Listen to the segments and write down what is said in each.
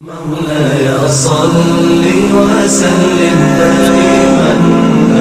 مولاي صل وسلم دائما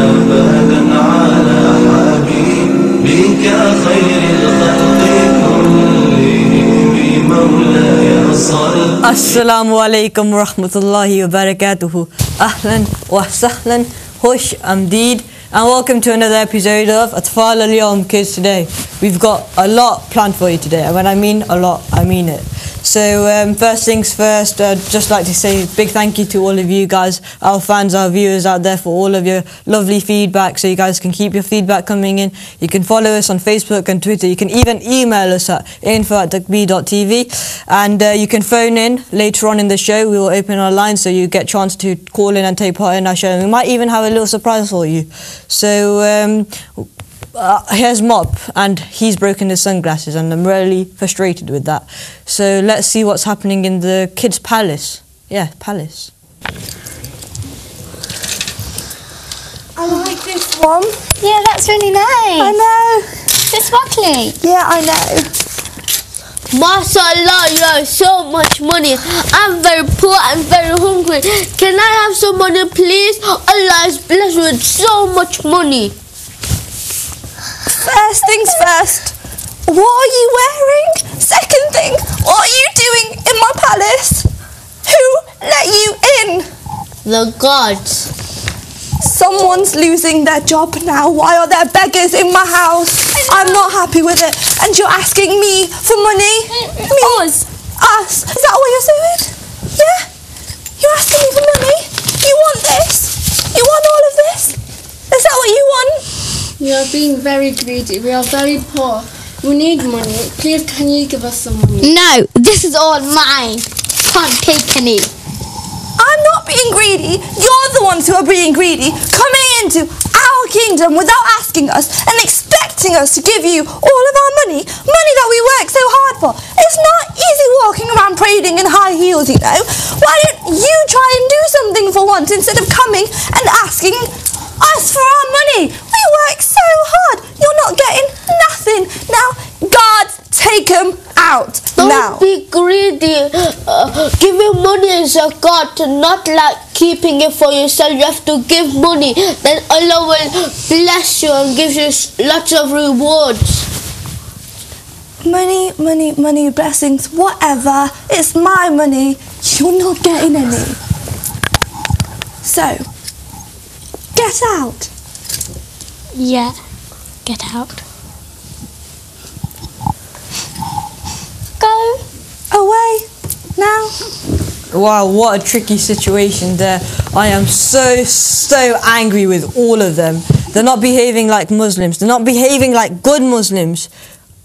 أبدا على حبيبك خير الخلق كلهم مولاي صل. Assalamu alaikum wa rahmatullahi wa barakatuhu. Ahlan wa sahlan, hush amdeed, and welcome to another episode of Atfaal al-Youm Kidz2day. We've got a lot planned for you today, and when I mean a lot, I mean it. So first things first, I'd just like to say a big thank you to all of you guys, our fans, our viewers out there, for all of your lovely feedback. So you guys can keep your feedback coming in. You can follow us on Facebook and Twitter. You can even email us at info@takbeertv, and you can phone in later on in the show. We will open our lines so you get a chance to call in and take part in our show. And we might even have a little surprise for you. So here's Mop, and he's broken his sunglasses, and I'm really frustrated with that. So let's see what's happening in the kids' palace. Yeah, palace. I like this one. Yeah, that's really nice. I know. It's sparkly. Yeah, I know. MashaAllah, you have so much money. I'm very poor and very hungry. Can I have some money, please? Allah is blessed with so much money. First things first, what are you wearing? Second thing, what are you doing in my palace? Who let you in? The gods. Someone's losing their job now. Why are there beggars in my house? I'm not happy with it. And you're asking me for money? Me? Us. Is that what you're saying? Yeah? You're asking me for money? You want this? You want all of this? Is that what you want? You are being very greedy. We are very poor. We need money. Please, can you give us some money? No, this is all mine. Can't take any. I'm not being greedy. You're the ones who are being greedy, coming into our kingdom without asking us and expecting us to give you all of our money that we work so hard for. It's not easy walking around parading in high heels, you know. Why don't you try and do something for once instead of coming and asking us for our money? We work so hard. You're not getting nothing. Now, guards, take them out. Don't be greedy. Giving money is a god, not like keeping it for yourself. You have to give money. Then Allah will bless you and give you lots of rewards. Money, blessings, whatever. It's my money. You're not getting any. So, get out. Yeah, get out. Go away now. Wow, what a tricky situation there. I am so angry with all of them. They're not behaving like Muslims. They're not behaving like good Muslims.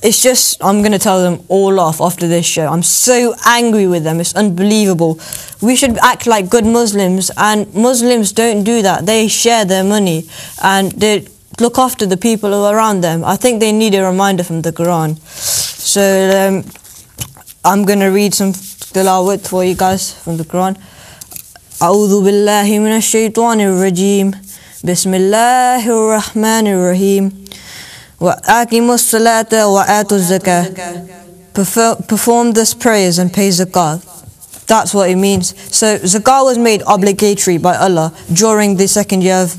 It's just, I'm going to tell them all off after this show. I'm so angry with them. It's unbelievable. We should act like good Muslims, and Muslims don't do that. They share their money and they look after the people who are around them. I think they need a reminder from the Quran. So I'm going to read some Tilawat for you guys from the Quran. A'udhu billahi minash shaitanir rajim. Bismillahir rahmanir rahim. Wa aqimus salata wa atuz zakah. Perform this prayers and pay zakat. That's what it means. So zakat was made obligatory by Allah during the second year of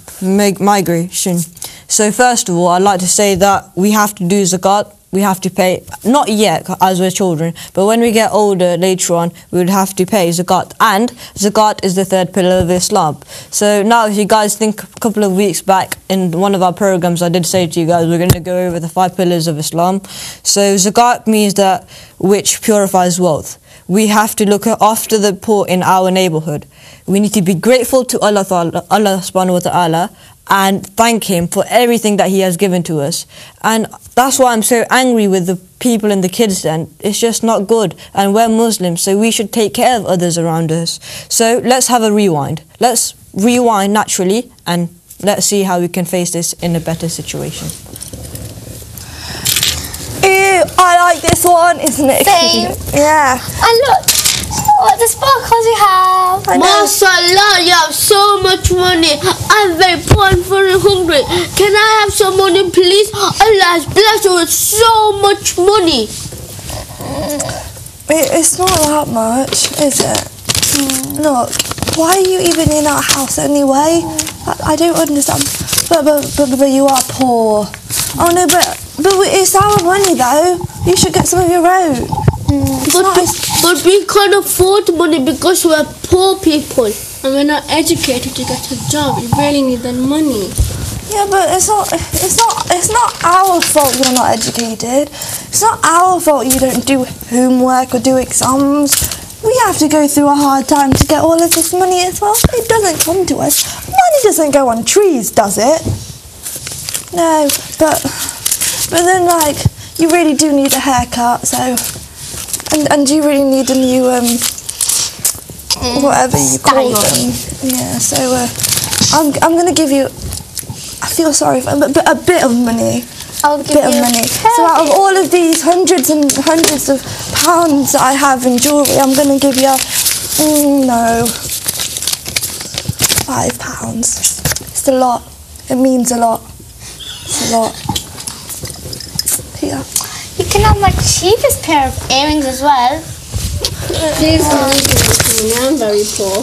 migration. So first of all, I'd like to say that we have to do zakat. We have to pay, not yet as we're children, but when we get older later on, we would have to pay zakat. And zakat is the third pillar of Islam. So now if you guys think a couple of weeks back in one of our programs, I did say to you guys, we're going to go over the 5 pillars of Islam. So zakat means that which purifies wealth. We have to look after the poor in our neighborhood. We need to be grateful to Allah subhanahu wa ta'ala and thank him for everything that he has given to us. And that's why I'm so angry with the people in the kids den. It's just not good, and we're Muslims, so we should take care of others around us. So let's have a rewind. Let's rewind naturally, and let's see how we can face this in a better situation. Ew, I like this one, isn't it? Same. Yeah. And look, what the sparkles you have. MashaAllah, you have so much money. I'm very poor and very hungry. Can I have some money, please? Allah has blessed you with so much money. It's not that much, is it? Look, why are you even in our house anyway? I don't understand. But you are poor. Oh no, but it's our money though. You should get some of your own. But we can't afford money because we're poor people. And we're not educated to get a job. You really need the money. Yeah, but it's not our fault you're not educated. It's not our fault you don't do homework or do exams. We have to go through a hard time to get all of this money as well. It doesn't come to us. Money doesn't go on trees, does it? No, but then like you really do need a haircut, so and you really need a new whatever you call them. Yeah, so I'm gonna give you. I feel sorry for but a bit of money. I'll give you money. So out of all of these hundreds and hundreds of pounds that I have in jewellery, I'm going to give you, no, £5. It's a lot. It means a lot. It's a lot. Here. You can have my cheapest pair of earrings as well. Please don't give me. I'm very poor.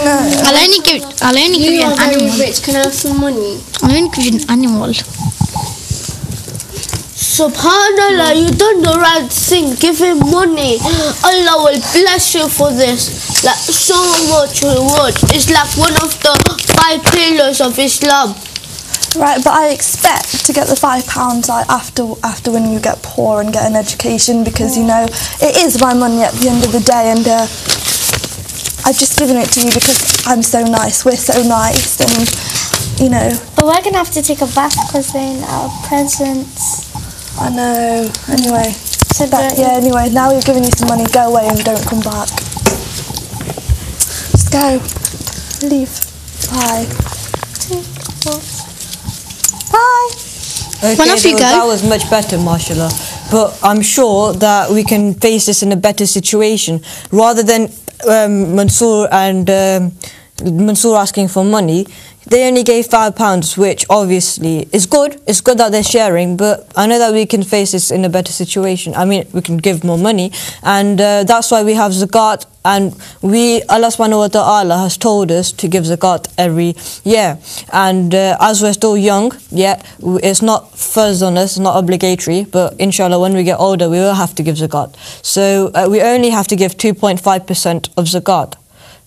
No. I'll only give you You an are very animal. rich. Can I have some money? I'll only give you an animal. Subhanallah, you done the right thing. Give him money. Allah will bless you for this. Like so much reward. It's like one of the 5 pillars of Islam. Right, but I expect to get the £5 like after when you get poor and get an education, because you know it is my money at the end of the day, and I've just given it to you because I'm so nice. We're so nice, and you know. But we're going to have to take a bath because they're in our presents. I know. Anyway, So Anyway, now we've given you some money. Go away and don't come back. Just go. Leave. Bye. Bye. Okay, One of you go. that was much better, mashallah. But I'm sure that we can face this in a better situation. Rather than Mansoor asking for money, they only gave £5, which obviously is good. It's good that they're sharing, but I know that we can face this in a better situation. I mean, we can give more money, and that's why we have zakat. And Allah subhanahu wa ta'ala has told us to give zakat every year. And as we're still young, it's not first on us, not obligatory, but inshallah when we get older, we will have to give zakat. So we only have to give 2.5% of zakat.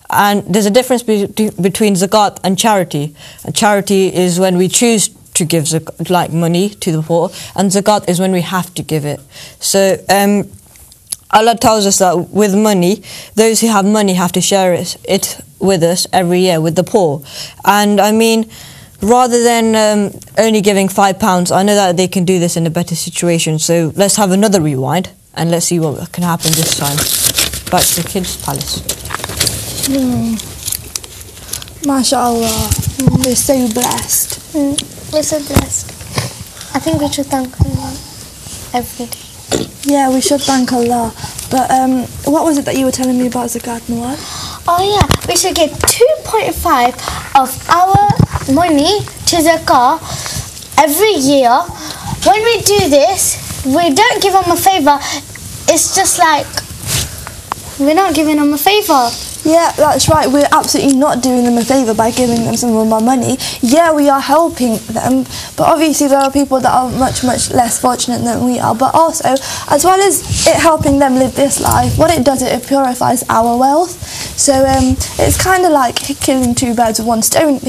And there's a difference between zakat and charity. And charity is when we choose to give like money to the poor, and zakat is when we have to give it. So Allah tells us that with money, those who have money have to share it with us every year, with the poor. And I mean, rather than only giving £5, I know that they can do this in a better situation. So let's have another rewind and let's see what can happen this time. Back to the kids' palace. MashaAllah. We're so blessed. We're so blessed. I think we should thank Allah every day. Yeah, we should thank Allah. But what was it that you were telling me about zakat, Nawad? Oh yeah, we should give 2.5 of our money to zakah every year. When we do this, we don't give them a favour. It's just like we're not giving them a favour. Yeah, that's right. We're absolutely not doing them a favour by giving them some of our money. Yeah, we are helping them, but obviously there are people that are much, much less fortunate than we are. But also, as well as it helping them live this life, what it does, it purifies our wealth. So it's kind of like killing two birds with one stone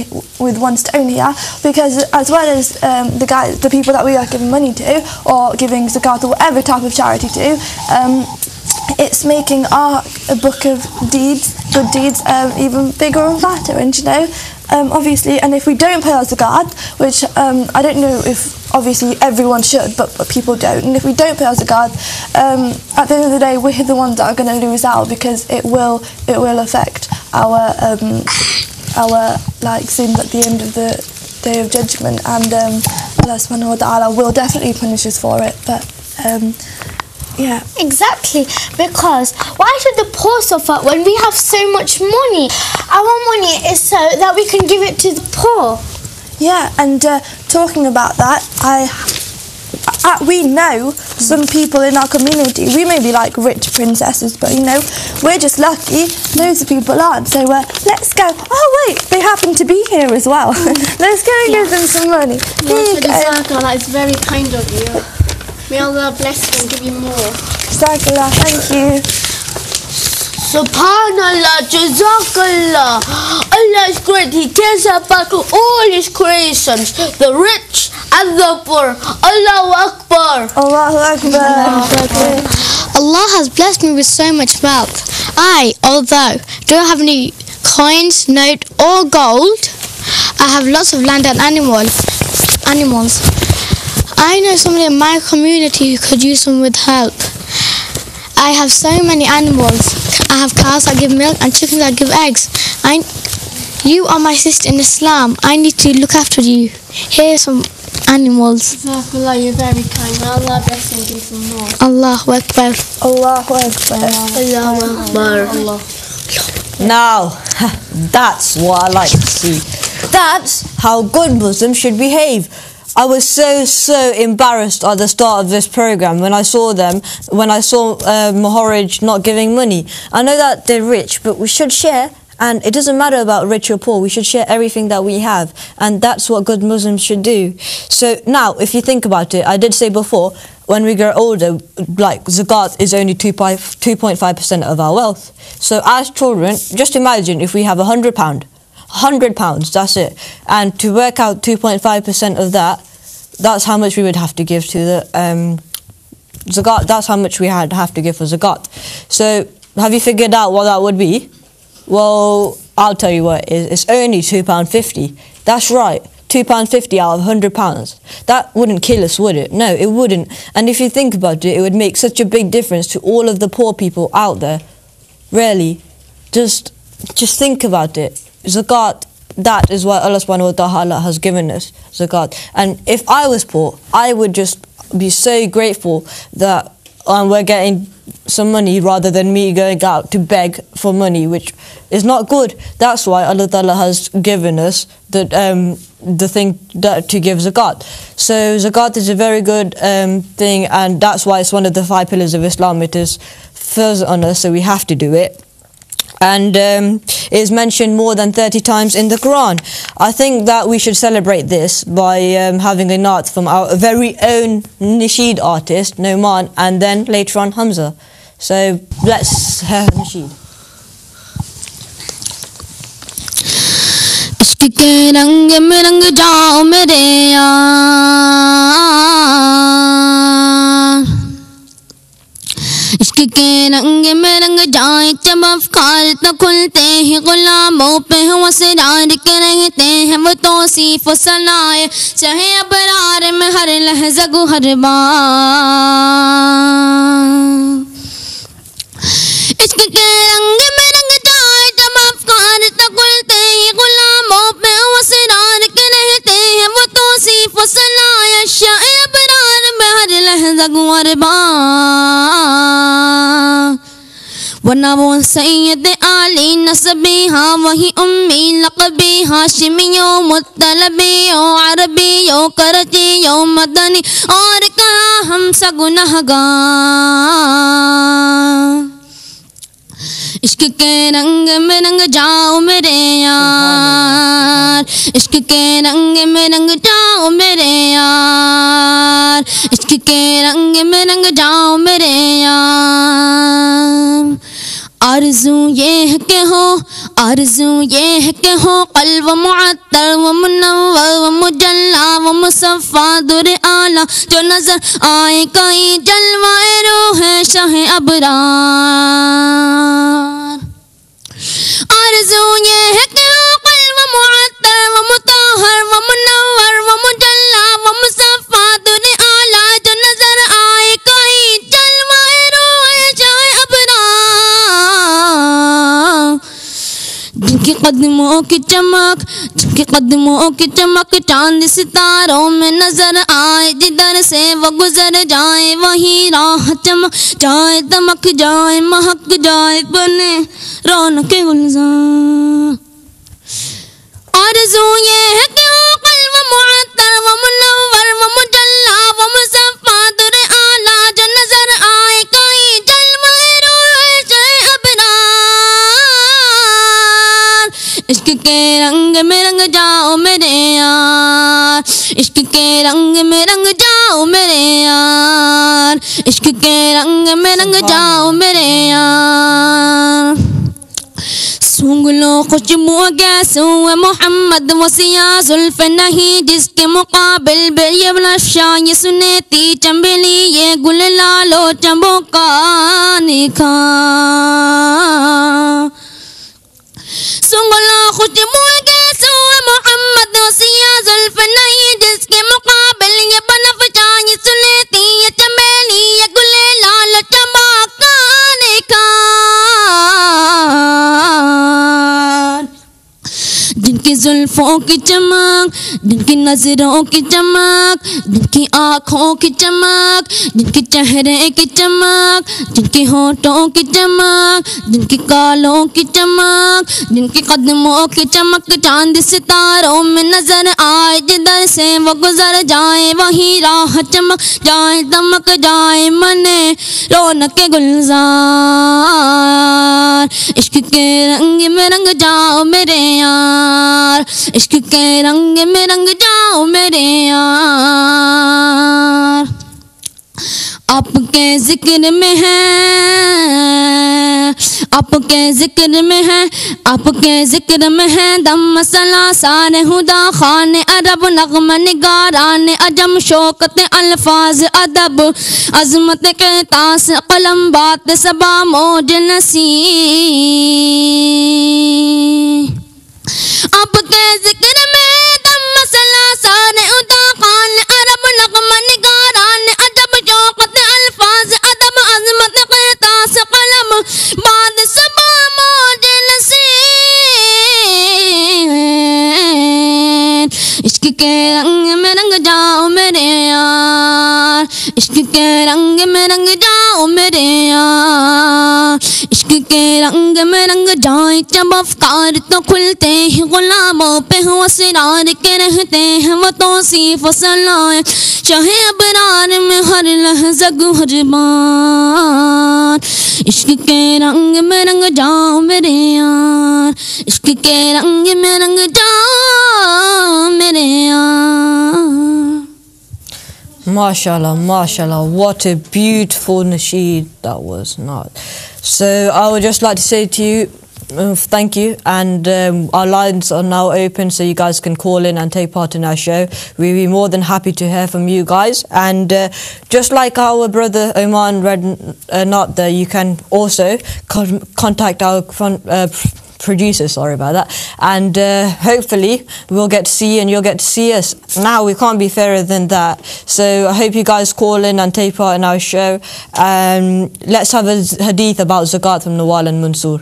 here, because as well as the people that we are giving money to, or giving zakat or whatever type of charity to, it's making our book of deeds, good deeds, even bigger and fatter. And you know, obviously, and if we don't pay our zakat, which I don't know if obviously everyone should, but people don't, and if we don't pay our zakat, at the end of the day, we're the ones that are going to lose out, because it will affect our like sins at the end of the day of judgment, and Allah subhanahu wa ta'ala will definitely punish us for it. But yeah. Exactly, because why should the poor suffer when we have so much money? Our money is so that we can give it to the poor. Yeah, and talking about that, I we know some people in our community, we may be like rich princesses, but you know, we're just lucky, loads of people aren't, so let's go. Oh wait, they happen to be here as well. Let's go and give them some money. That's very kind of you. May Allah bless you and give you more. Jazakallah, thank you. Subhanallah, Jazakallah. Allah is great. He cares about all His creations, the rich and the poor. Allahu Akbar. Allahu Akbar. Allah has blessed me with so much wealth. Although don't have any coins, note or gold, I have lots of land and animals. I know somebody in my community who could use some with help. I have so many animals. I have cows that give milk and chickens that give eggs. You are my sister in Islam. I need to look after you. Here are some animals. Jazakallah, you're very kind. May Allah bless you and give you more. Allahu Akbar. Allahu Akbar. Allahu Akbar. Now, that's what I like to see. That's how good Muslims should behave. I was so embarrassed at the start of this program when I saw Mahorij not giving money. I know that they're rich, but we should share, and it doesn't matter about rich or poor. We should share everything that we have, and that's what good Muslims should do. So now, if you think about it, I did say before, when we grow older, like zakat is only 2.5% of our wealth. So as children, just imagine if we have £100. £100, that's it. And to work out 2.5% of that, that's how much we would have to give to the zakat. That's how much we have to give for zakat. So have you figured out what that would be? Well, I'll tell you what it is. It's only £2.50. That's right, £2.50 out of £100. That wouldn't kill us, would it? No, it wouldn't. And if you think about it, it would make such a big difference to all of the poor people out there. Really, just think about it. Zakat, that is what Allah subhanahu wa ta'ala has given us, zakat. And if I was poor, I would just be so grateful that we're getting some money rather than me going out to beg for money, which is not good. That's why Allah ta'ala has given us the thing to give zakat. So zakat is a very good thing, and that's why it's one of the 5 pillars of Islam. It is first on us, so we have to do it. And it is mentioned more than 30 times in the Quran. I think that we should celebrate this by having a naat from our very own Nasheed artist, Noman, and then later on Hamza. So let's hear Nasheed. इश्क के रंग में रंग जाओ मेरे यार, इश्क के रंग में रंग जाए जब अफ़कार न खुलते हैं गुलामों पे हम असरार के रहते हैं वो तौसीफ़ सनाए चाहे अबरार में हर लहज़ा गो हर बार। इश्क के रंग में रंग जाए जब अफ़कार न खुलते हैं गुलामों पे हम असरार के रहते हैं वो तौसीफ़ सनाए चाहे अबरार में हर लहज़ा गो हर बार। वरना वो सैयद आली नसबी हाँ वही उम्मी लक़बी हाशिमियों मुत्तलबियों अरबियों करचियों मदनी और कहा हम सा गुनहगार। इश्क के रंग में रंग जाओ मेरे यार, इश्क के रंग में रंग जाओ मेरे यार, इश्क के रंग में रंग जाओ मेरे यार। आरज़ू ये है कि हो, आरज़ू ये है कि हो क़ल्ब मुअत्तर व मुनव्वर व मुजल्ला व मुसफ़्फ़ा दुर आला जो नज़र आए कहीं जलवाए रूह है शाह अबरार। आरज़ू ये है कि हो क़ल्ब मुअत्तर व मुताहर व मुनव्वर व मुजल्ला व मुसफ़्फ़ा दुर आला जो नज़र आए कहीं जलवाए रूह है शाह अबरार। जिनके कदमों की चमक, जिनके कदमों की चमक चांद सितारों में नजर आए, जिधर से वो गुजर जाए वही राह चमक जाए, दमक जाए, महक जाए, बने रौनक गुलजार। आरज़ू ये है कि हो क़ल्ब मुअत्तर व मुनव्वर व मुजल्ला व मुसफ़्फ़ा इश्क के रंग में रंग जाओ मेरे यार, इश्क के रंग में रंग जाओ मेरे यार, इश्क के रंग में रंग जाओ मेरे यार। सूंघ लो खुशबू कैसू मोहम्मद वसिया जुल्फ नहीं जिसके मुकाबिल बेयबलशा ये सुनेती चंबेली ये गुल लालो चंबो का निखा। सूंघ लो खुशबू कैसू मोहम्मद वसिया जुल्फ नहीं जिसके मुकाबिल ये बनफशा ये सुनेती ये चंबेली ये गुल लालो चंबो का निखा। जिनकी जुल्फों की चमक, जिनकी नजरों की चमक, जिनकी आँखों की चमक, जिनके चेहरे की चमक, जिनके होठों की चमक, जिनके गालों की चमक, जिनके कदमों की चमक चांद सितारों में नजर आए, जिधर से वो गुजर जाए वही राह चमक जाए, दमक जाए मने रौनक गुलजार। इश्क के रंग में रंग जाओ मेरे यार, इश्क के रंग में रंग जाओ मेरे यार। आपके जिक्र में है, आपके जिक्र में है, आपके जिक्र में है दम मसला सारे हुदा खान अरब नगम निगारान अजम शौकत अल्फाज अदब अजमत के तास कलम बात सबा मौज नसी। आपके जिक्र में दम मसला सारे उदा खान अरब नगम निगारान अजब शौकत अल्फाज अदब अजमत क़ितास कलम बाद सबा मौज नसीब। इश्क के रंग में रंग जाओ मेरे यार, इश्क के रंग में रंग जाओ मेरे यार, इश्क के रंग में रंग जाए जब अफकार तो खुलते हैं गुलामों पे हो असरार के रहते हैं वो तौसीफ सलाए चाहे अबरार में हर लहज़ा हर बार। इश्क के रंग में रंग जाओ मेरे यार, इश्क के रंग में रंग जाओ मेरे यार। Mashallah, mashallah, what a beautiful nasheed that was. Not. So I would just like to say to you, thank you, and our lines are now open so you guys can call in and take part in our show. We'd be more than happy to hear from you guys, and just like our brother Oman read not there, you can also contact our producer, sorry about that, and hopefully we'll get to see you and you'll get to see us. Now we can't be fairer than that, so I hope you guys call in and take part in our show. Let's have a hadith about zakat from Nawal and Mansoor.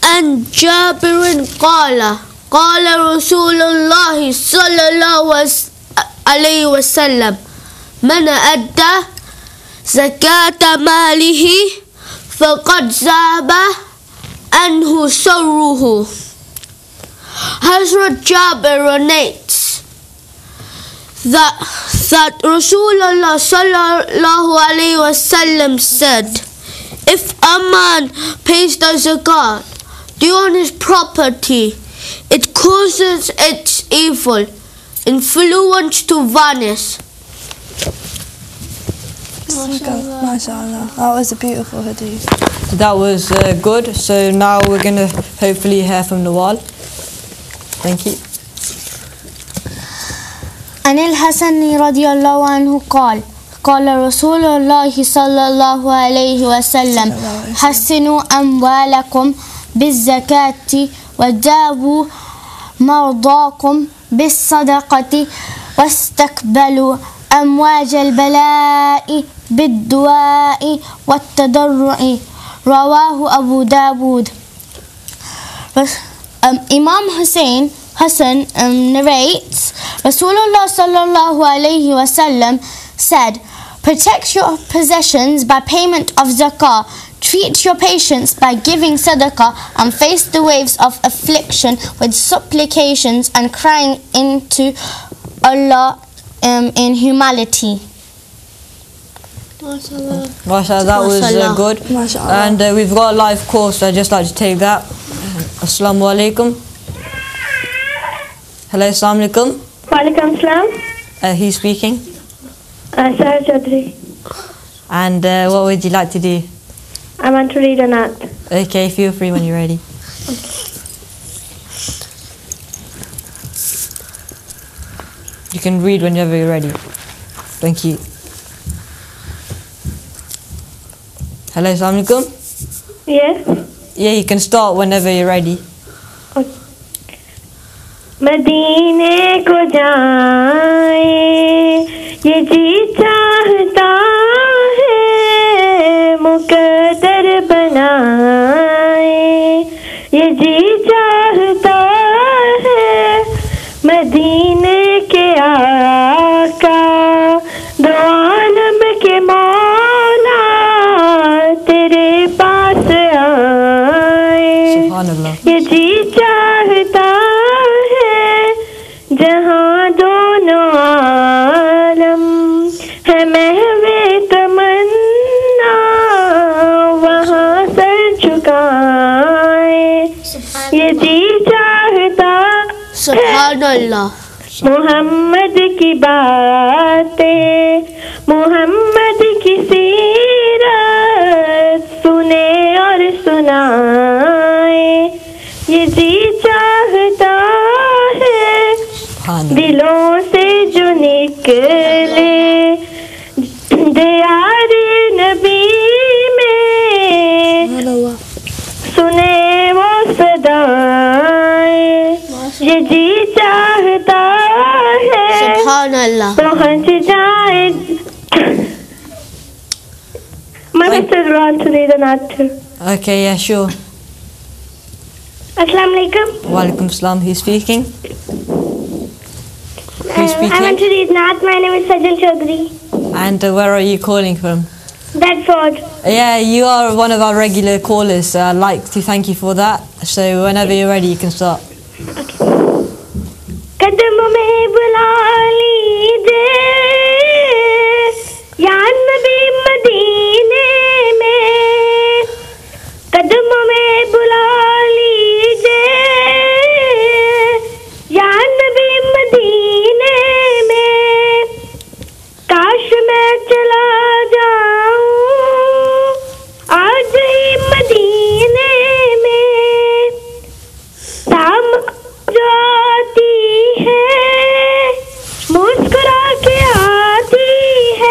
عن جابر قال قال رسول الله صلى الله عليه وسلم من أدى زكاة ماله فقد ذهب عنه شره. Hazrat Jabir narrates that Rasulullah sallallahu alayhi wasallam said, if a man pays the zakat due on his property, it causes its evil influence to vanish. MashaAllah, that was a beautiful hadith. That was good. So now we're going to hopefully hear from Nawal. Thank you. عن الحسن رضي الله عنه قال قال رسول الله صلى الله عليه وسلم حسنوا أموالكم بالزكاة وداووا مرضاكم بالصدقة واستقبلوا أمواج البلاء بالدعاء والتضرع. رواه أبو داود. Imam Hassan narrates, Rasulullah sallallahu alayhi wasallam said, protect your possessions by payment of zakah, treat your patients by giving sadaqah, and face the waves of affliction with supplications and crying into Allah in humility. Mashallah, that was good. Mashallah. And we've got a live call, so I'd just like to take that. Assalamu alaikum. Hello, assalamu alaikum. Walaikum salam. Who's speaking? Sir Chaudhary. And what would you like to do? I want to read a naat. Okay, feel free when you're ready. You can read whenever you're ready. Thank you. Hello, assalamu alaikum. Yes. Yeah, you can start whenever you're ready. मदीने को जाए ये जी चाहता है मुकद्दर बनाए ये जी चाहता है मदीने के आका दो आलम के मौला तेरे पास आए Subhanallah. ये जी चाहता जहाँ दोनों आलम है महवे तमन्ना वहाँ सर झुकाए ये जी चाहता Subhanallah. मोहम्मद की बातें मोहम्मद की सीरत सुने और सुनाए ये जी चाहता दिलों से जो निकले दियारे नबी में सुने वो सदाएं ये जी चाहता है Subhanallah. पहुंच जाए My sister wants to read an naat too. Okay, yeah, sure. Assalamu alaikum. Walaikum salam. Who's speaking? Who's speaking? I want to read naat. My name is Sajjan Chaudhary. And where are you calling from? Bedford. Yeah, you are one of our regular callers. I'd like to thank you for that. So whenever you're ready, you can start. कदम में बुला लीजे या नबी मदीने में कदम में बुला लीजे या नबी मदीने में काश मैं चला जाऊं आज ही मदीने में शाम जाती है मुस्कुरा के आती है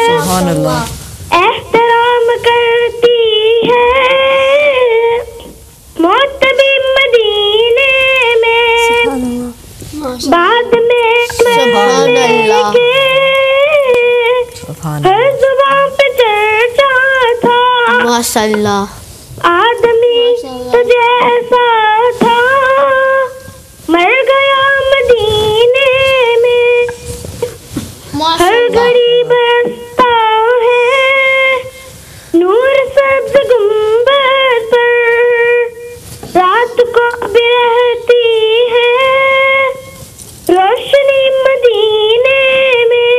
Subhanallah. एहतराम करती है मोतबी मदीने में बाद में Subhanallah. Subhanallah. हर जुबान पे चर्चा था Mashallah. आदमी तो जैसा था मर गया मदीने में हर घड़ी बरसता है नूर सब्ज गुंबद पर रात को भी रहती है रोशनी मदीने में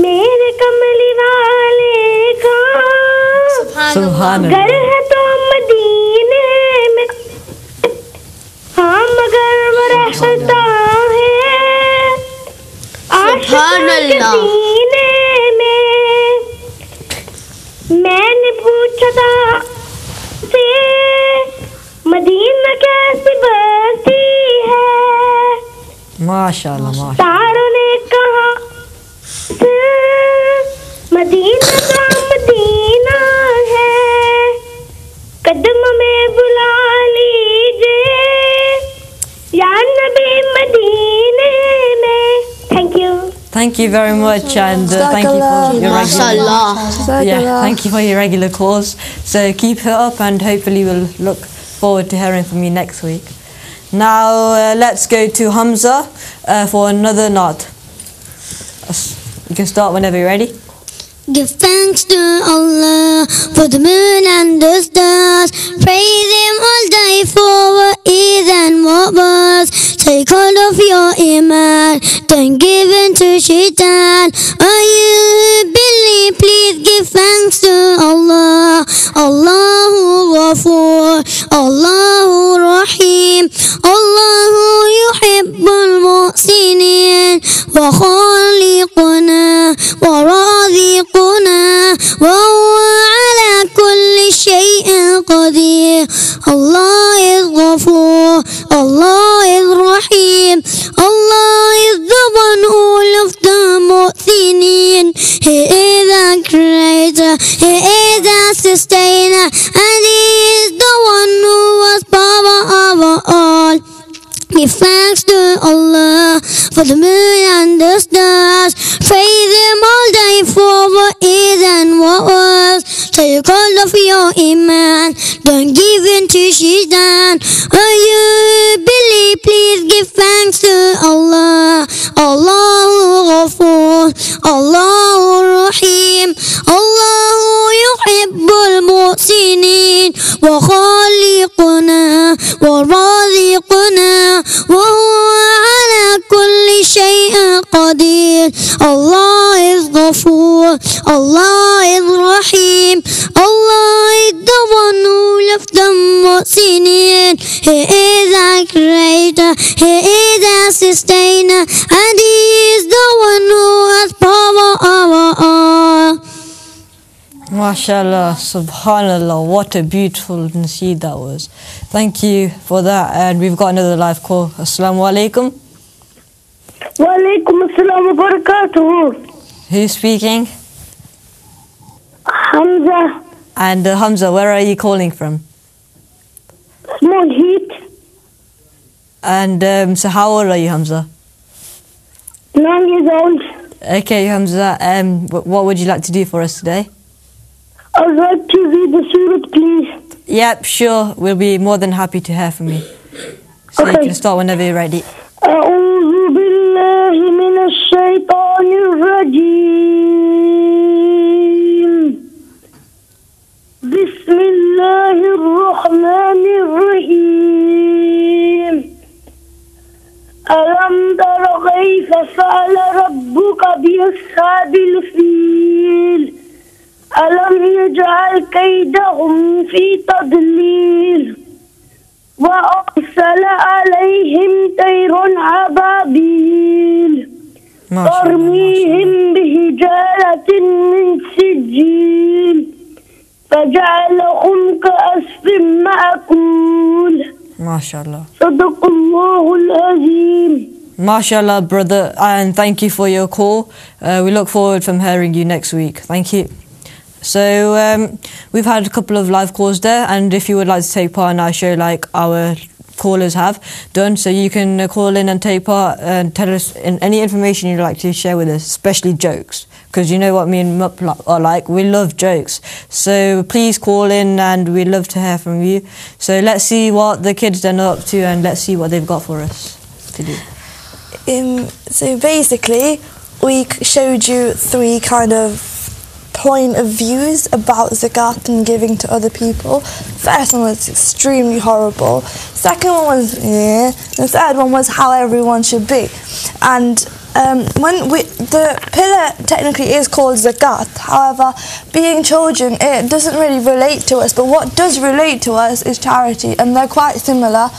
मेरे कमली वाले का Subhanallah. घर है तो मदीने में हाँ मगर वो रहता है आशिकों के सीने में मैंने पूछा था से मदीना कैसी बसती है MashaAllah, MashaAllah. तारों ने कहा मदीना का मदीना है कदम में बुला लीजिए या नबी मदीने में thank you Thank you very much, and thank you for your thank you for your regular calls. So keep it up, and hopefully we'll look forward to hearing from you next week. Now let's go to Hamza for another naat. You can start whenever you're ready. Give thanks to Allah for the moon and the stars. Praise Him all day for what is and what was. Take hold of your iman, don't give in to shaitan. Are you who believe give thanks to Allah. Allahu Ghafoor, Allahu Rahim, Allahu yuhibbul muhsinin, wa khaliquna wa raziquna, wa huwa ala kulli shay'in qadir. Allah is Ghafoor, Allah is Rahim, Allah is the one who loves the muhsinin. He is the creator, He is the sustainer, and He is the one who has power over all. Give thanks to Allah for the moon and the stars. Praise Him all day for what is and what was. So you call off your iman, don't give in to shaitan. Oh, you believe, please give thanks to Allah. Allahu Ghafoor, Allahu Rahim, Allahu yuhibbul muhsinin, wa khaliquna wa raziquna, wa huwa ala kulli shay'in qadir. Allah is Ghafoor, Allah is Rahim, Allah is the one who loves the muhsinin. He is our creator, He is our sustainer, and He is the one who has power over all. MashaAllah, subhanallah, what a beautiful Nasheed that was. Thank you for that. And we've got another live call. Assalamu alaikum. Wa alaikum assalam wa barakatuh. Who's speaking? Hamza, And Hamza, where are you calling from? Small Heat, And so how old are you, Hamza? 9 years old. Okay, Hamza, what would you like to do for us today? I'd like to read the surah, please. Yep, sure. We'll be more than happy to hear from you. So you Okay. can start whenever you're ready. أعوذ بالله من الشيطان الرجيم. بسم الله الرحمن الرحيم. ألم تر كيف فعل ربك بأصحاب الفيل ألم يجعل كيدهم في تضليل وأرسل عليهم طيرا أبابيل ترميهم بحجارة من سجيل فجعلهم كعصف مأكول. MashaAllah. صدق الله العظيم. MashaAllah, brother, and thank you for your call. We look forward from hearing you next week. Thank you. So we've had a couple of live calls there, and if you would like to take part in our show like our callers have done, so you can call in and take part and tell us any information you'd like to share with us, especially jokes, because you know what me and Mup are like, we love jokes. So please call in and we'd love to hear from you. So let's see what the kids are up to, and let's see what they've got for us to do. So basically, we showed you 3 kind of point of views about zakat and giving to other people. First one was extremely horrible. Second one was yeah. The third one was how everyone should be. And the pillar technically is called zakat. However, being children, it doesn't really relate to us. But what does relate to us is charity, and they're quite similar.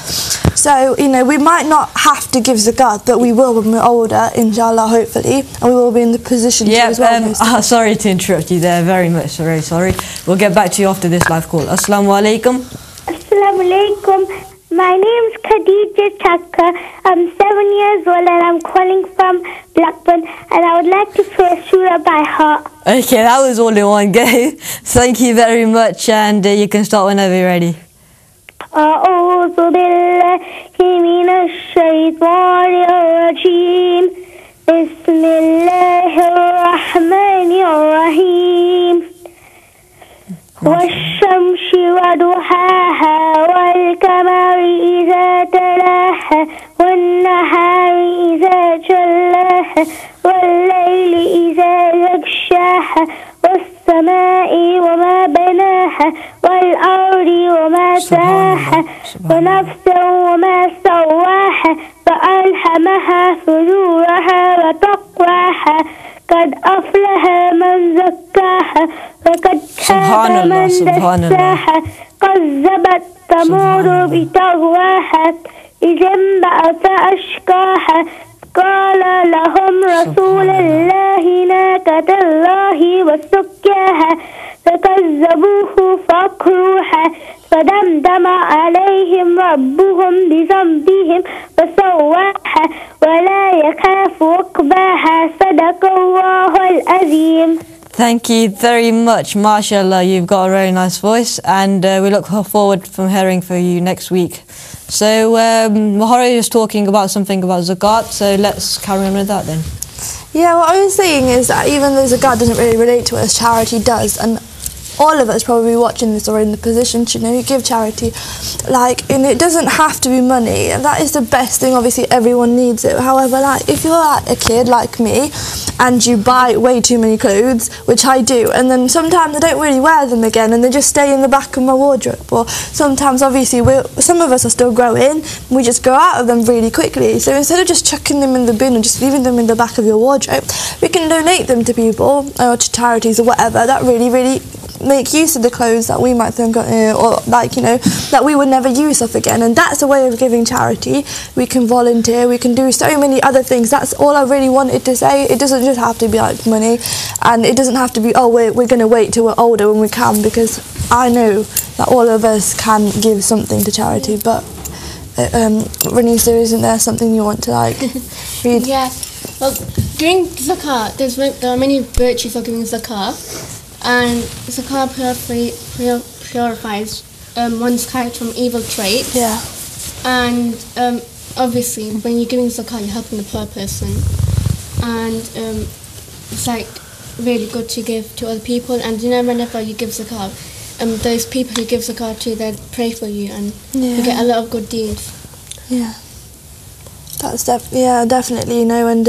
So, we might not have to give zakat, but we will when we're older, inshallah, hopefully, and we will be in the position to as well. Sorry to interrupt you there, very much, very sorry. We'll get back to you after this live call. Assalamu alaikum. Assalamu alaikum. My name's Kidz2day. I'm 7 years old and I'm calling from Blackburn, and I would like to play a surah by heart. Okay, that was all in one go. Thank you very much, and you can start whenever you're ready. أعوذ بالله من الشيطان الرجيم. بسم الله الرحمن الرحيم. والشمس وضحاها والقمر إذا تلاها والنهار إذا جلاها والليل إذا يغشاها والسماء وما بناها والأرض وما ساها ونفس وما سواها فألهمها فجورها وتقواها قد أفلح من زكاها وقد خاب من دساها كذبت ثمود بطغواها إذ انبعث أشقاها قال لهم رسول الله ناقة الله وسقياها فكذبوه فعقروها فدمدم عليهم ربهم بذنبهم فسواها ولا يخاف عقباها صدق الله العظيم. Thank you very much, mashallah. You've got a very nice voice, and we look forward from hearing from you next week. So Mahari is talking about something about zakat, so let's carry on with that then. Yeah, what I was saying is that even though zakat doesn't really relate to us, charity does, and all of us probably watching this are in the position to, you know, give charity, like, and it doesn't have to be money, and that is the best thing. Obviously everyone needs it. However, like, if you're like a kid like me and you buy way too many clothes, which I do, and then sometimes I don't really wear them again and they just stay in the back of my wardrobe, or sometimes obviously some of us are still growing, we just grow out of them really quickly, so instead of just chucking them in the bin and just leaving them in the back of your wardrobe, we can donate them to people or to charities or whatever that really make use of the clothes that we might think or like, you know, that we would never use up again. And that's a way of giving charity. We can volunteer, we can do so many other things. That's all I really wanted to say. It doesn't just have to be like money, and it doesn't have to be, oh, we're going to wait till we're older when we can, because I know that all of us can give something to charity. But Ranisa, isn't there something you want to like read? Yeah, well, giving zakat, there are many virtues of giving zakat. And zakat purifies one's character from evil traits. Yeah. And obviously, when you're giving zakat, you're helping the poor person. And it's like really good to give to other people. And you know, whenever you give zakat, those people who give zakat to, they pray for you, and you get a lot of good deeds. Yeah. That's definitely, you know, and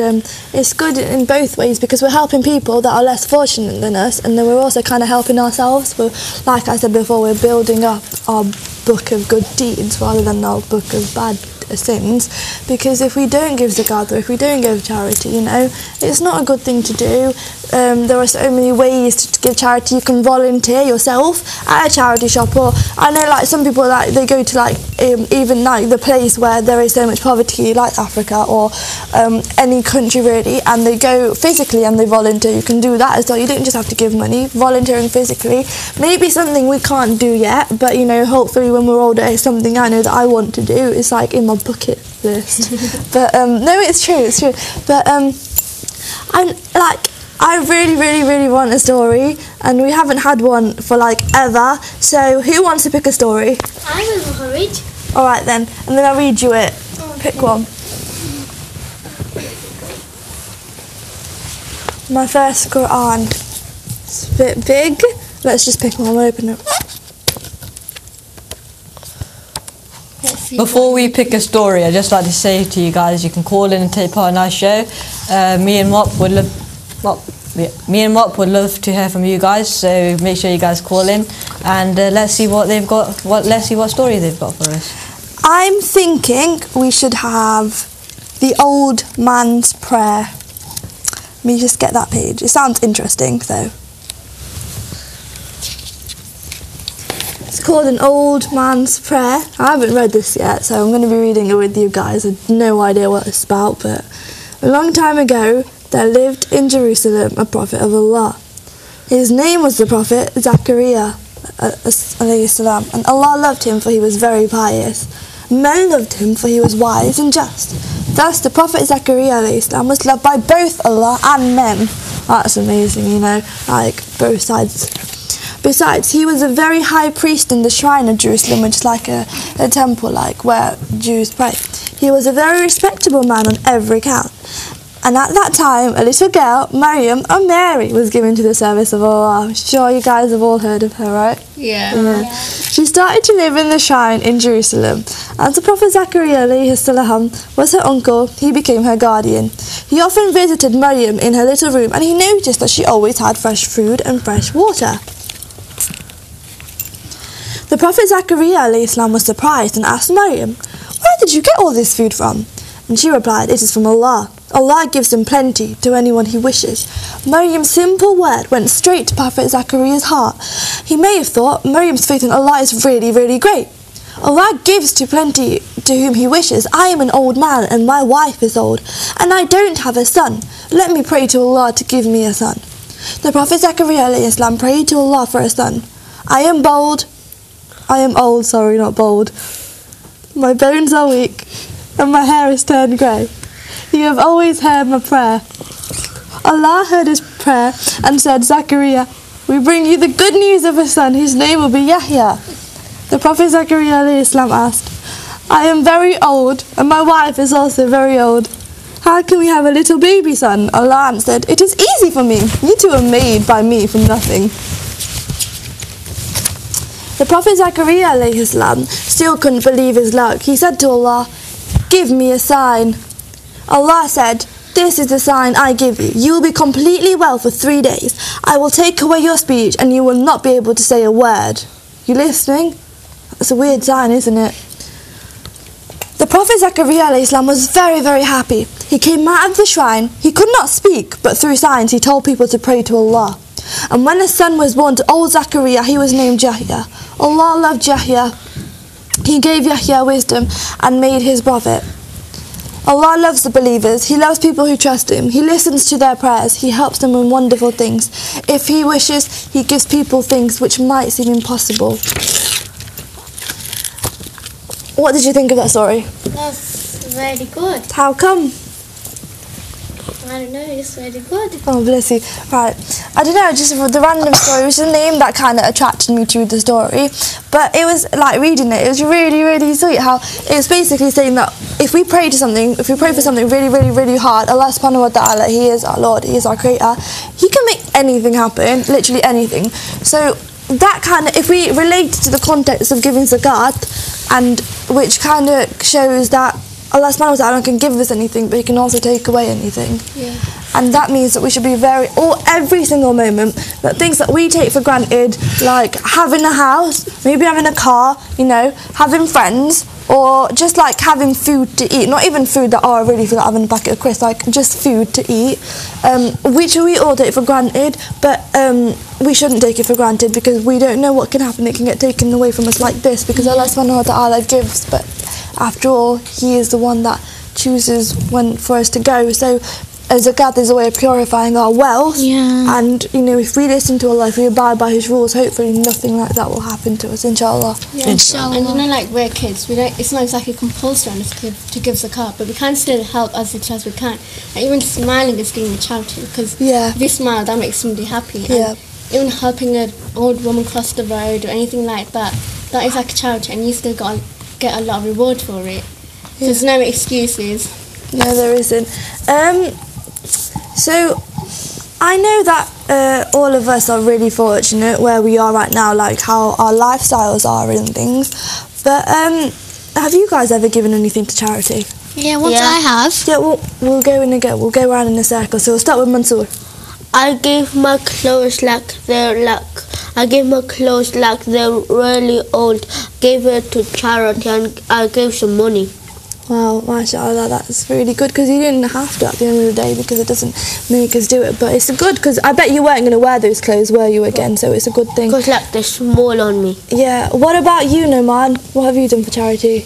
it's good in both ways, because we're helping people that are less fortunate than us, and then we're also kind of helping ourselves. We're, like I said before, we're building up our book of good deeds rather than our book of bad sins, because if we don't give zakat, or if we don't give charity, you know, it's not a good thing to do. There are so many ways to give charity. You can volunteer yourself at a charity shop, or I know like some people, like they go to like even like the place where there is so much poverty, like Africa or any country really, and they go physically and they volunteer. You can do that as well. You don't just have to give money. Volunteering physically, maybe something we can't do yet, but you know, hopefully when we're older, it's something I know that I want to do. It's like in my bucket list. But no, it's true. But I'm like, I really want a story, and we haven't had one for like ever. So who wants to pick a story? I will read. All right then, and then I'll read you it. Okay. Pick one. My first Quran. It's a bit big. Let's just pick one. I'll open it. Before we pick a story, I'd just like to say to you guys, you can call in and take part in our show. Me and Mop would love to hear from you guys, so make sure you guys call in, and let's see what they've got. Let's see what story they've got for us. I'm thinking we should have the old man's prayer. Let me just get that page. It sounds interesting, though. It's called An Old Man's Prayer. I haven't read this yet, so I'm going to be reading it with you guys. I have no idea what it's about, but a long time ago, there lived in Jerusalem a prophet of Allah. His name was the prophet Zachariah, alayhi salam, and Allah loved him for he was very pious. Men loved him for he was wise and just. Thus the prophet Zachariah alayhi salam was loved by both Allah and men. That's amazing, you know, like both sides. Besides, he was a very high priest in the shrine of Jerusalem, which is like a temple, like where Jews pray. He was a very respectable man on every count. And at that time, a little girl, Maryam, or Mary, was given to the service of Allah. I'm sure you guys have all heard of her, right? Yeah. She started to live in the shrine in Jerusalem. As the Prophet Zachariah alayhi salam was her uncle, he became her guardian. He often visited Maryam in her little room, and he noticed that she always had fresh food and fresh water. The Prophet Zachariah alayhi salam was surprised and asked Maryam, "Where did you get all this food from?" And she replied, "It is from Allah." Allah gives him plenty to anyone he wishes. Maryam's simple word went straight to Prophet Zachariah's heart. He may have thought Maryam's faith in Allah is really, really great. Allah gives to plenty to whom he wishes. I am an old man and my wife is old, and I don't have a son. Let me pray to Allah to give me a son. The Prophet Zachariah alayhi salam prayed to Allah for a son. I am old, sorry, not bold. My bones are weak and my hair is turned grey. You have always heard my prayer. Allah heard his prayer and said, Zachariah, we bring you the good news of a son. His name will be Yahya. The Prophet Zachariah alayhi salam asked, I am very old and my wife is also very old. How can we have a little baby son? Allah answered, it is easy for me. You two are made by me from nothing. The Prophet Zachariah alayhi salam still couldn't believe his luck. He said to Allah, give me a sign. Allah said, this is the sign I give you. You will be completely well for 3 days. I will take away your speech and you will not be able to say a word. You listening? That's a weird sign, isn't it? The Prophet Zachariah alayhi salam was very, very happy. He came out of the shrine. He could not speak, but through signs he told people to pray to Allah. And when a son was born to old Zachariah, he was named Yahya. Allah loved Yahya. He gave Yahya wisdom and made his prophet. Allah loves the believers. He loves people who trust him. He listens to their prayers. He helps them in wonderful things. If he wishes, he gives people things which might seem impossible. What did you think of that story? That's very good. How come? I don't know, it's very good. Oh, bless you. Right. I don't know, just the random story. It was the name that kind of attracted me to the story. But it was like reading it. It was really, really sweet. How it was basically saying that if we pray for something really, really, really hard, Allah subhanahu wa ta'ala, He is our Lord, He is our Creator. He can make anything happen, literally anything. So that kind of, if we relate to the context of giving zakat, and which kind of shows that Allah subhanahu wa ta'ala can give us anything, but He can also take away anything. Yeah. And that means that we should be every single moment, that things that we take for granted, like having a house, maybe having a car, you know, having friends, or just like having food to eat, not even food that, oh, I really feel like having a packet of crisps, like just food to eat, which we all take for granted, but we shouldn't take it for granted, because we don't know what can happen. It can get taken away from us like this, because Allah subhanahu wa ta'ala gives, but after all, He is the one that chooses when for us to go. So zakat is a way of purifying our wealth, and you know, if we listen to Allah, if we abide by His rules, hopefully nothing like that will happen to us, inshallah. Yeah. Inshallah. And you know, like we're kids, it's not exactly compulsory on us to give zakat, but we can still help as much as we can. And even smiling is giving a charity, because if you smile, that makes somebody happy. Yeah. And even helping an old woman cross the road or anything like that, that is like a charity, and you still get a lot of reward for it. So there's no excuses. No, there isn't. So I know that all of us are really fortunate where we are right now, like how our lifestyles are and things. But have you guys ever given anything to charity? Yeah, I have. Yeah, we'll go in again. We'll go around in a circle. So we'll start with Mansoor. I gave my clothes like they're really old. Gave it to charity and I gave some money. Wow, mashallah, that's really good, because you didn't have to at the end of the day, because it doesn't make us do it. But it's good, because I bet you weren't going to wear those clothes, were you, again? So it's a good thing. Because like they're small on me. Yeah. What about you, Noman? What have you done for charity?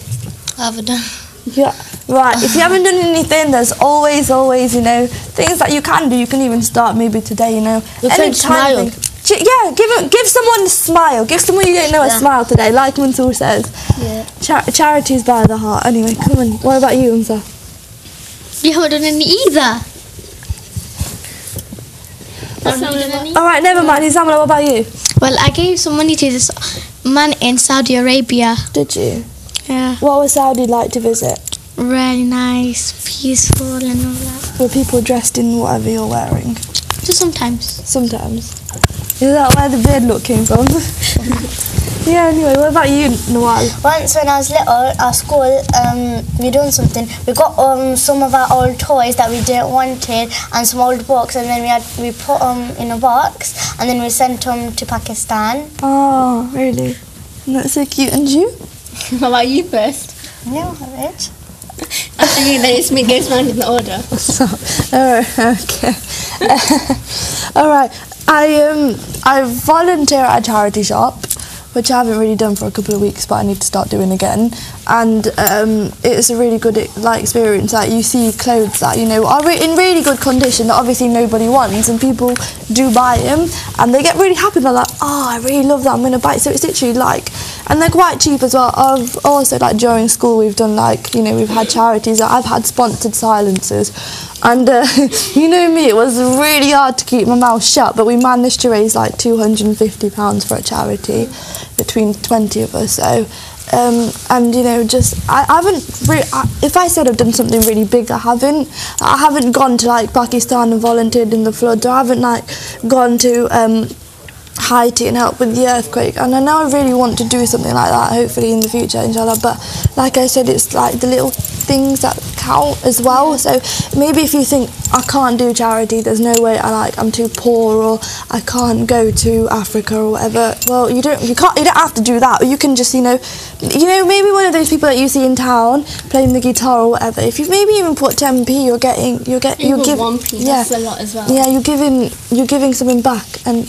I haven't done. Yeah. Right. If you haven't done anything, there's always, you know, things that you can do. You can even start maybe today, you know. You can smile. Yeah, give someone a smile. Give someone you don't know a smile today, like Mansoor says. Yeah. Charity's by the heart. Anyway, come on. What about you, Umza? You haven't done any either. Alright, never mind. Isamala, what about you? Well, I gave some money to this man in Saudi Arabia. Did you? Yeah. What was Saudi like to visit? Really nice, peaceful and all that. Were people dressed in whatever you're wearing? Just sometimes. Sometimes. Is that where the beard look came from? Yeah, anyway, what about you, Nawal? Once when I was little, at school, we doing something. We got some of our old toys that we didn't wanted and some old books, and then we put them in a box, and then we sent them to Pakistan. Oh, really? That's so cute. And you? What about you first? No, Rich. After you, then it's me goes round in the order. Okay. All right. I volunteer at a charity shop, which I haven't really done for a couple of weeks, but I need to start doing again. And it's a really good experience. Like, you see clothes that are in really good condition that obviously nobody wants, and people do buy them, and they get really happy. They're like, oh, I really love that, I'm going to buy it. So it's literally and they're quite cheap as well. I've also, during school, we've done we've had charities. I've had sponsored silencers, and me, it was really hard to keep my mouth shut, but we managed to raise £250 for a charity between 20 of us. So and I haven't if I said I've done something really big, I haven't gone to Pakistan and volunteered in the floods, or I haven't gone to Haiti and help with the earthquake, and I know I really want to do something like that, hopefully in the future, inshallah. But like I said, it's the little things that count as well. So maybe if you think I can't do charity, there's no way, I'm too poor, or I can't go to Africa or whatever, well, you don't have to do that. Or you can just maybe one of those people that you see in town playing the guitar or whatever, if you maybe even put 10p, you're giving 1p, that's a lot as well. Yeah, you're giving something back, and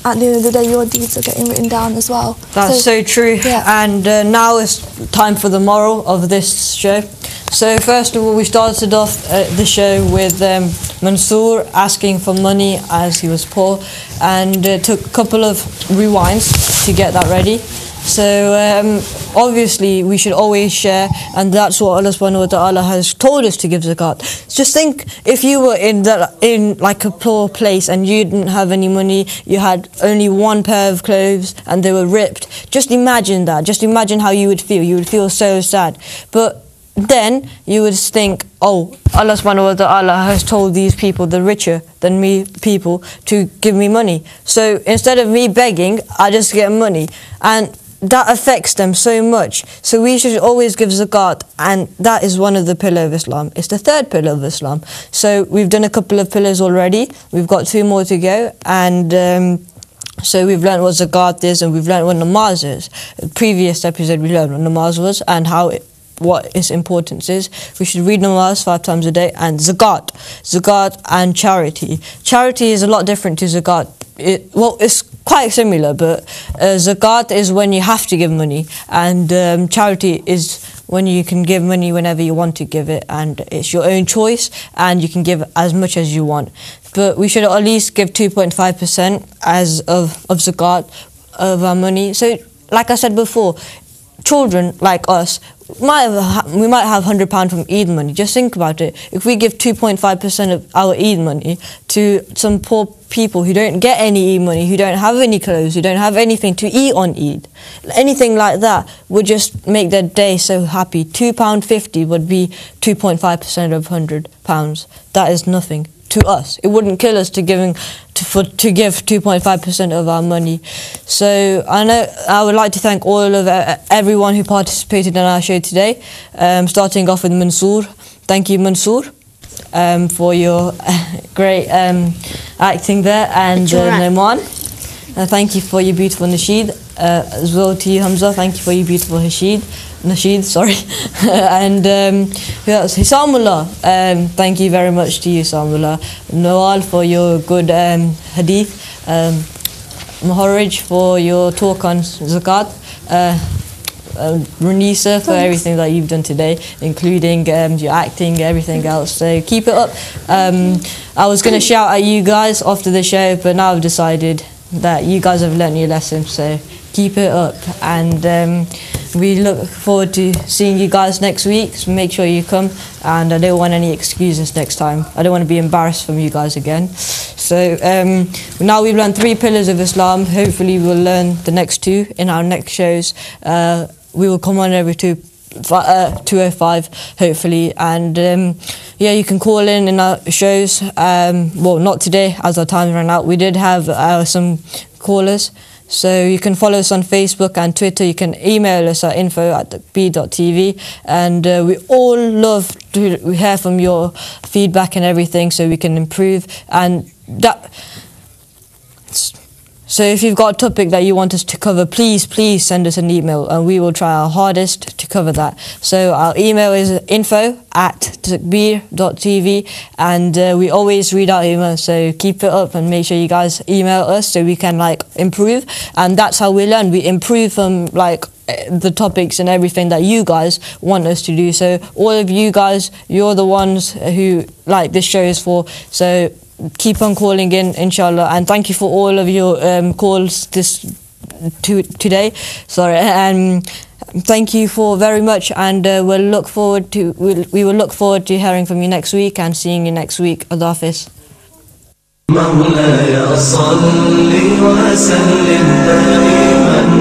at the end of the day, your deeds are getting written down as well. That's so true. Yeah. And now it's time for the moral of this show. So first of all, we started off the show with Mansoor asking for money as he was poor, and took a couple of rewinds to get that ready. So obviously we should always share, and that's what Allah subhanahu wa ta'ala has told us to give zakat. Just think, if you were in a poor place and you didn't have any money, you had only one pair of clothes and they were ripped. Just imagine that. Just imagine how you would feel. You would feel so sad. But then you would think, oh, Allah subhanahu wa ta'ala has told these people, the richer than me people, to give me money. So instead of me begging, I just get money. And that affects them so much. So we should always give zakat, and that is one of the pillars of Islam. It's the third pillar of Islam. So we've done a couple of pillars already. We've got 2 more to go, and so we've learned what zakat is, and we've learned what namaz is. The previous episode we learned what namaz was and what its importance is. We should read namaz 5 times a day, and zakat and charity. Charity is a lot different to zakat. It's quite similar, but zakat is when you have to give money, and charity is when you can give money whenever you want to give it, and it's your own choice, and you can give as much as you want. But we should at least give 2.5% of zakat of our money. So, like I said before, children like us, we might have £100 from Eid money. Just think about it. If we give 2.5% of our Eid money to some poor people who don't get any Eid money, who don't have any clothes, who don't have anything to eat on Eid, anything like that would just make their day so happy. £2.50 would be 2.5% of £100. That is nothing to us. It wouldn't kill us to give 2.5% of our money. So I would like to thank everyone who participated in our show today, starting off with Mansoor. Thank you, Mansoor, for your great acting there, and Nauman. Thank you for your beautiful Nasheed, as well to you, Hamza. Thank you for your beautiful Nasheed, sorry. And who else? Hisamullah. Thank you very much to you, Hisamullah. Nawal for your good hadith. Muharrij for your talk on zakat. Renisa for everything that you've done today, including your acting, everything else. So keep it up. I was going to shout at you guys after the show, but now I've decided that you guys have learnt your lesson, so keep it up. And we look forward to seeing you guys next week, so make sure you come, and I don't want any excuses next time. I don't want to be embarrassed from you guys again. So now we've learned 3 pillars of Islam. Hopefully we'll learn the next 2 in our next shows. We will come on every 2:05 hopefully, and yeah, you can call in our shows. Well, not today as our time ran out. We did have some callers. So you can follow us on Facebook and Twitter. You can email us at info@takbeertv, and we all love to hear from your feedback and everything, so we can improve. And So if you've got a topic that you want us to cover, please send us an email and we will try our hardest to cover that. So our email is info@takbeertv, and we always read our email, so keep it up and make sure you guys email us so we can like improve, and that's how we learn. We improve from like the topics and everything that you guys want us to do. So all of you guys, you're the ones who like this show is for. So keep on calling in, inshallah, and thank you for all of your calls today. Sorry, and thank you for very much, and we will look forward to hearing from you next week and seeing you next week. Allah Hafiz. مولاي صل وسلم دائما